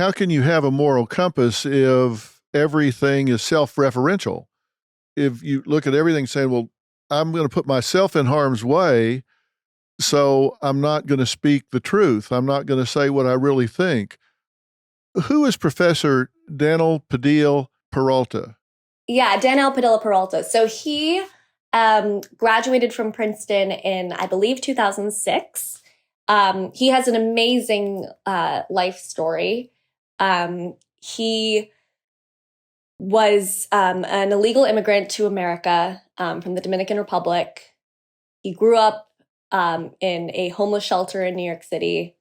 how can you have a moral compass if everything is self-referential? If you look at everything saying, well, I'm going to put myself in harm's way, so I'm not going to speak the truth. I'm not going to say what I really think. Who is Professor Daniel Padilla Peralta? Yeah, Daniel Padilla Peralta. So he graduated from Princeton in, I believe, 2006. He has an amazing life story. He was an illegal immigrant to America from the Dominican Republic. He grew up in a homeless shelter in New York City.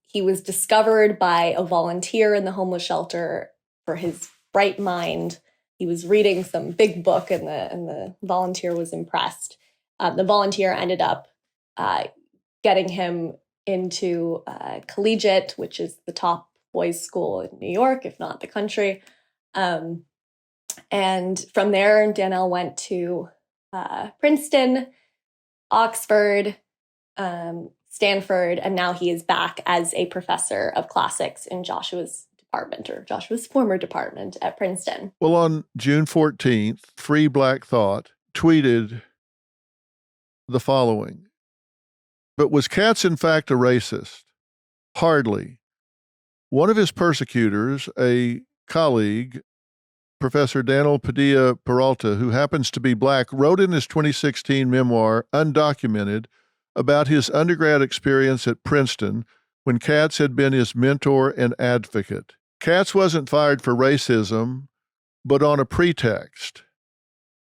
He was discovered by a volunteer in the homeless shelter for his bright mind. He was reading some big book, and the volunteer was impressed. The volunteer ended up getting him into collegiate, which is the top boys' school in New York, if not the country. And from there, Daniel went to Princeton, Oxford, Stanford, and now he is back as a professor of classics in Joshua's department, or Joshua's former department at Princeton. Well, on June 14th, Free Black Thought tweeted the following: "But was Katz in fact a racist? Hardly. One of his persecutors, a colleague, Professor Daniel Padilla Peralta, who happens to be black, wrote in his 2016 memoir, Undocumented, about his undergrad experience at Princeton when Katz had been his mentor and advocate. Katz wasn't fired for racism, but on a pretext.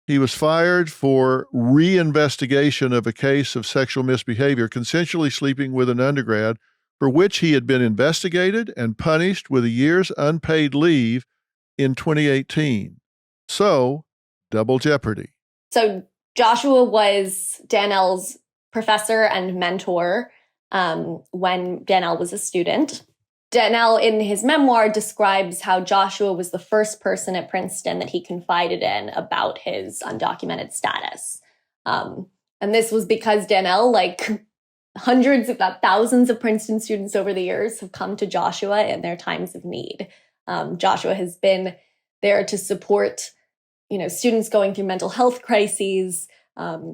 He was fired for reinvestigation of a case of sexual misbehavior, consensually sleeping with an undergrad, for which he had been investigated and punished with a year's unpaid leave in 2018. So, double jeopardy." So Joshua was Daniel's professor and mentor when Daniel was a student. Daniel, in his memoir, describes how Joshua was the first person at Princeton that he confided in about his undocumented status. And this was because Daniel, like hundreds, if not thousands of Princeton students over the years, have come to Joshua in their times of need. Joshua has been there to support, students going through mental health crises.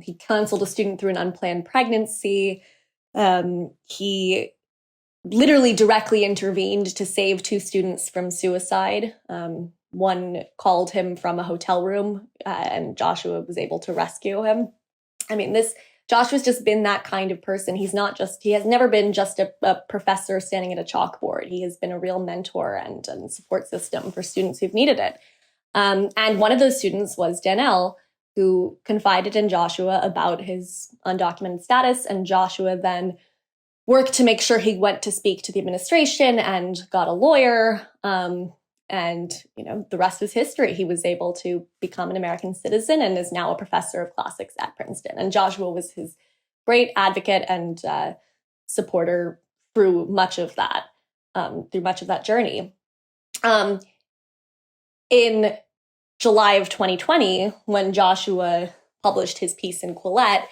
He counseled a student through an unplanned pregnancy. He literally directly intervened to save two students from suicide. One called him from a hotel room, and Joshua was able to rescue him. I mean, Joshua's just been that kind of person. He has never been just a professor standing at a chalkboard. He has been a real mentor and support system for students who've needed it. And one of those students was Daniel, who confided in Joshua about his undocumented status, and Joshua then worked to make sure he went to speak to the administration and got a lawyer. And, the rest is history. He was able to become an American citizen and is now a professor of classics at Princeton. And Joshua was his great advocate and supporter through much of that journey. In July of 2020, when Joshua published his piece in Quillette,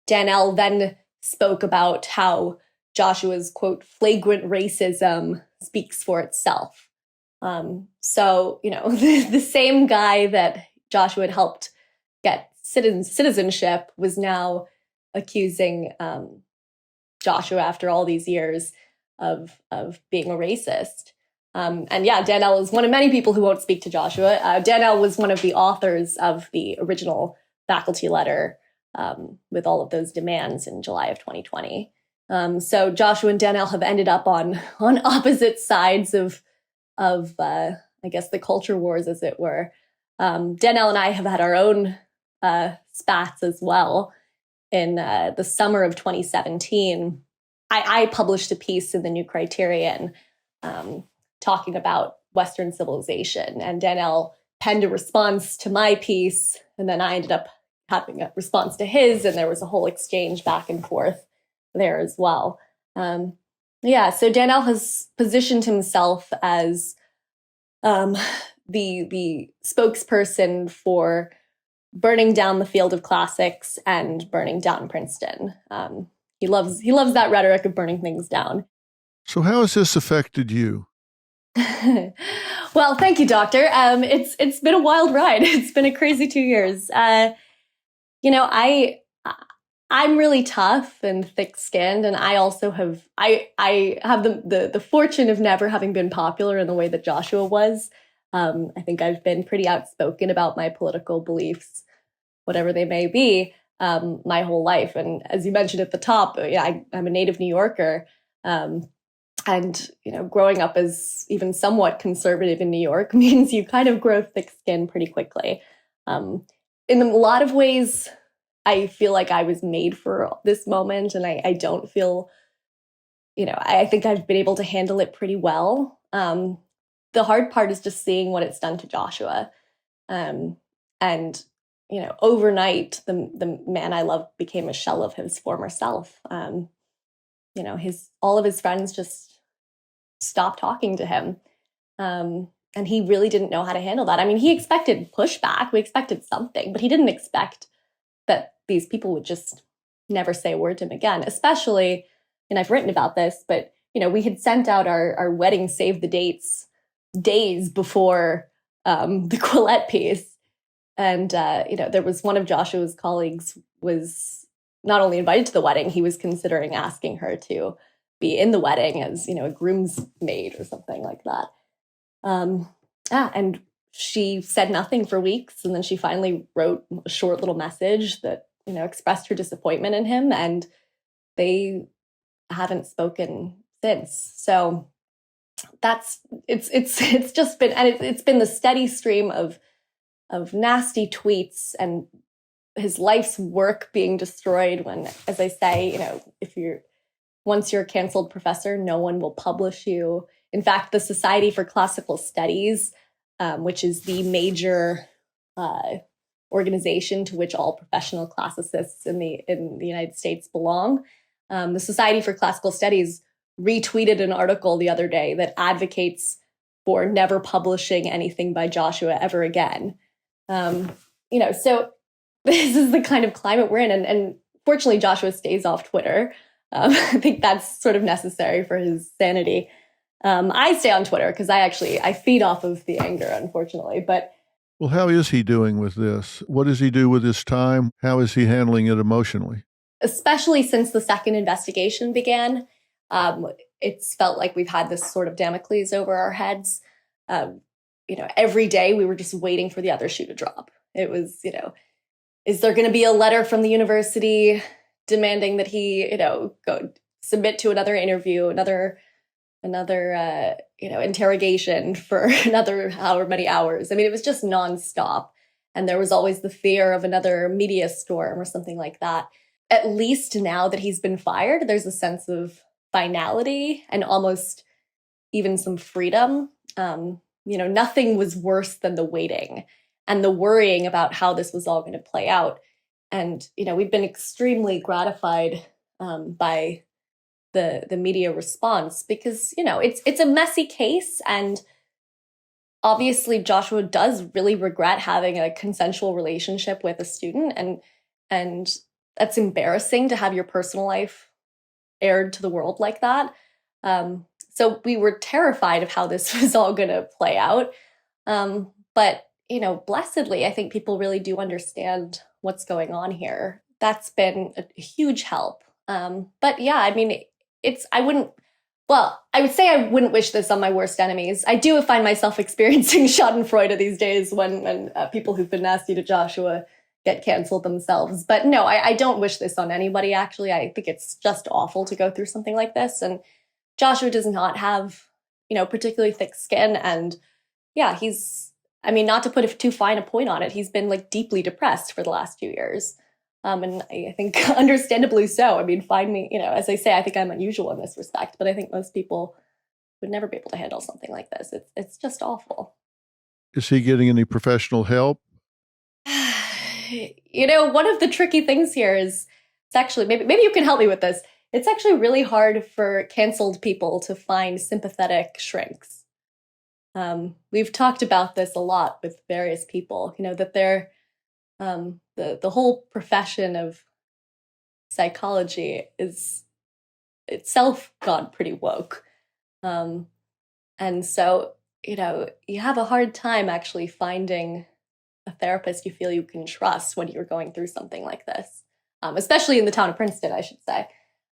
Daniel then spoke about how Joshua's, quote, flagrant racism speaks for itself. So, the same guy that Joshua had helped get citizenship was now accusing Joshua after all these years of being a racist. Daniel is one of many people who won't speak to Joshua. Daniel was one of the authors of the original faculty letter with all of those demands in July of 2020. So Joshua and Daniel have ended up on opposite sides of I guess the culture wars, as it were. Daniel and I have had our own spats as well. In the summer of 2017, I published a piece in the New Criterion talking about Western civilization, and Daniel penned a response to my piece, and then I ended up having a response to his, and there was a whole exchange back and forth there as well. So Daniel has positioned himself as the spokesperson for burning down the field of classics and burning down Princeton. He loves that rhetoric of burning things down. So how has this affected you? Well, thank you, Doctor. It's been a wild ride. It's been a crazy 2 years. You know, I'm really tough and thick-skinned, and I also I have the fortune of never having been popular in the way that Joshua was. I think I've been pretty outspoken about my political beliefs, whatever they may be, my whole life. And as you mentioned at the top, yeah, I'm a native New Yorker. And growing up as even somewhat conservative in New York means you kind of grow thick skin pretty quickly. In a lot of ways, I feel like I was made for this moment, and I don't feel, I think I've been able to handle it pretty well. The hard part is just seeing what it's done to Joshua. And overnight, the man I love became a shell of his former self. All of his friends just stopped talking to him. And he really didn't know how to handle that. I mean, he expected pushback. We expected something, but he didn't expect that these people would just never say a word to him again, especially, and I've written about this, but, we had sent out our wedding save the dates days before the Quillette piece. And, there was one of Joshua's colleagues was not only invited to the wedding, he was considering asking her to be in the wedding as, a groomsmaid or something like that. And she said nothing for weeks. And then she finally wrote a short little message that, expressed her disappointment in him. And they haven't spoken since. So it's just been, and it's been the steady stream of nasty tweets and his life's work being destroyed when, as I say, once you're a canceled professor, no one will publish you. In fact, the Society for Classical Studies, which is the major organization to which all professional classicists in the United States belong, the Society for Classical Studies retweeted an article the other day that advocates for never publishing anything by Joshua ever again. So this is the kind of climate we're in. And fortunately, Joshua stays off Twitter. I think that's sort of necessary for his sanity. I stay on Twitter because I feed off of the anger, unfortunately. But well, how is he doing with this? What does he do with his time? How is he handling it emotionally? Especially since the second investigation began, it's felt like we've had this sort of Damocles over our heads. Every day we were just waiting for the other shoe to drop. It was, is there going to be a letter from the university demanding that he, go submit to another interview, another interrogation for another however many hours? I mean, it was just nonstop. And there was always the fear of another media storm or something like that. At least now that he's been fired, there's a sense of finality and almost even some freedom. Nothing was worse than the waiting and the worrying about how this was all going to play out. And, we've been extremely gratified by the media response because, it's a messy case. And obviously Joshua does really regret having a consensual relationship with a student. And that's embarrassing to have your personal life aired to the world like that. So we were terrified of how this was all going to play out. But, blessedly, I think people really do understand what's going on here. That's been a huge help. But yeah, I mean, I would say I wouldn't wish this on my worst enemies. I do find myself experiencing schadenfreude these days when people who've been nasty to Joshua get canceled themselves. But no, I don't wish this on anybody, actually. I think it's just awful to go through something like this. And Joshua does not have, particularly thick skin. And yeah, not to put too fine a point on it, he's been deeply depressed for the last few years. And I think understandably so. I mean, find me, as I say, I think I'm unusual in this respect, but I think most people would never be able to handle something like this. It's just awful. Is he getting any professional help? One of the tricky things here is it's actually, maybe you can help me with this. It's actually really hard for canceled people to find sympathetic shrinks. We've talked about this a lot with various people, that they're, the whole profession of psychology is itself gone pretty woke. And so, you have a hard time actually finding a therapist you feel you can trust when you're going through something like this, especially in the town of Princeton, I should say.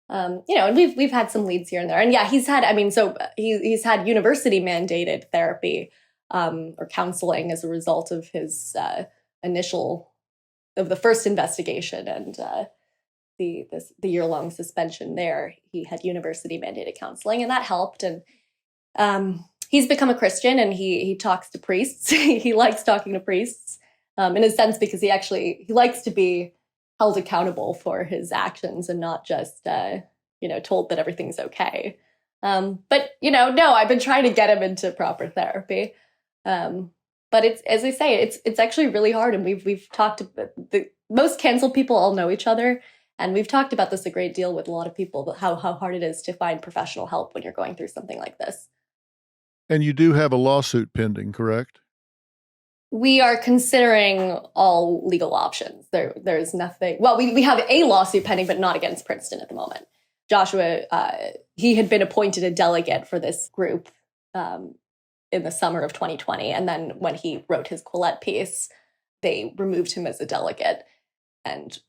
And we've had some leads here and there, and yeah, he's had university mandated therapy or counseling as a result of his the first investigation and the year-long suspension there. He had university mandated counseling, and that helped. And he's become a Christian, and he talks to priests. He likes talking to priests, in a sense, because he likes to be held accountable for his actions and not just told that everything's okay. But no, I've been trying to get him into proper therapy. But it's, as I say, it's actually really hard, and we've talked about most canceled people all know each other, and we've talked about this a great deal with a lot of people about how hard it is to find professional help when you're going through something like this. And you do have a lawsuit pending, correct? We are considering all legal options. There's nothing. Well, we have a lawsuit pending, but not against Princeton at the moment. Joshua, he had been appointed a delegate for this group in the summer of 2020. And then when he wrote his Quillette piece, they removed him as a delegate and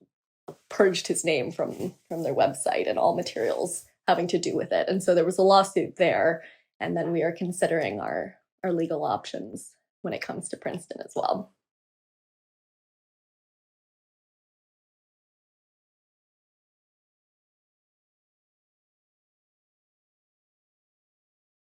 purged his name from their website and all materials having to do with it. And so there was a lawsuit there. And then we are considering our legal options when it comes to Princeton as well.